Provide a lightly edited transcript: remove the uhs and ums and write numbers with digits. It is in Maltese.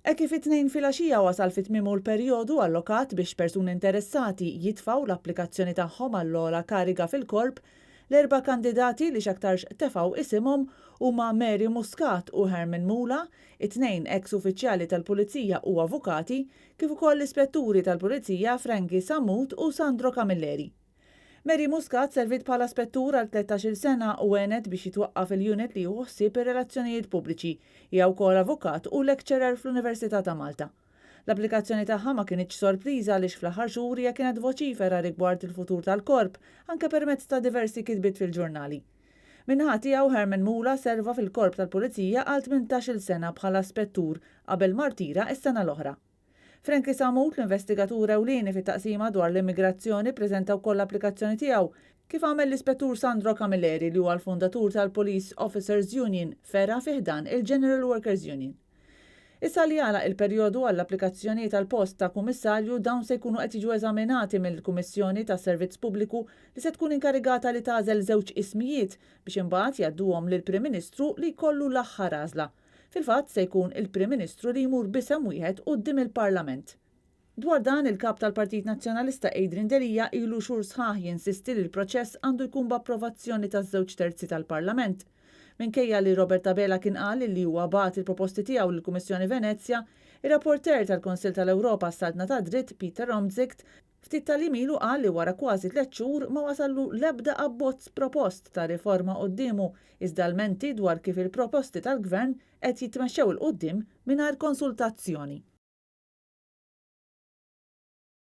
Kif it-tnejn filgħaxija wasal fit-tmiemu l-perjodu allokat biex persuni interessati jitfgħu l-applikazzjoni tagħhom għall-ogħla kariga fil-korp, l-erba' kandidati li x'aktarx tefgħu isimhom huma Mary Muscat u Herman Mula, it-tnejn eks-uffiċjali tal-Pulizija u avukati, kif ukoll l-ispetturi tal-Pulizija Frankie Samut u Sandro Camilleri. Mary Muscat servit bħala spettur għal 13-il sena u għenet biex jitwaqqaf il-unit li jħossib ir-relazzjonijiet pubbliċi, hija wkoll avukat u lecturer fl-Università ta' Malta. L-applikazzjoni tagħha ma kienx sorpriża għaliex fl-aħħar xhur hija kienet voċifera rigward il-futur tal-korp anke permezz ta' diversi kitbiet fil-ġurnali. Minnaħa tiegħu Herman Mula serva fil-korp tal-Pulizija għal 18-il sena bħala spettur qabel martira is-sena l-oħra. Frankie Samut, l-investigatur ewlieni fit-taqsima dwar l-immigrazzjoni, preżenta wkoll l-applikazzjoni tiegħu kif għamel l-ispettur Sandro Camilleri li huwa l-fundatur tal-Police Officers Union fera fih dan il-General Workers Union. Issa li għala il-perjodu għall-applikazzjoni tal-post ta' kummissarju dawn se jkunu qed jiġu eżaminati mill-Kummissjoni tas Servizz Pubbliku li se tkun inkarigata li tagħżel żewġ ismijiet biex imbagħad jgħadduhom lill-Prim Ministru li jkollu l-aħħar għażla. Fil-fatt se jkun il-Prim Ministru li jmur b'isem wieħed quddiem il-Parlament. Dwar dan il-kap tal-Partit Nazzjonalista Adrian Delija ilu xhur sħaħ jinsisti li l-proċess għandu jkun b'approvazzjoni taż-żewġ terzi tal-Parlament. Minkejja li Robert Abela kien qal li huwa bagħat il-proposti tiegħu lill-Kummissjoni Venezja, ir-rapporter tal-Kunsill tal-Ewropa s-Saltna ta' Dritt Peter Omtzigt ftit tal-imilu qal li wara kważi 3 xhur ma wasallu l-ebda abbozz propost ta' riforma qudiemu iżda l-menti dwar kif il-proposti tal-Gvern qed jitmexxew il qudiem mingħajr konsultazzjoni.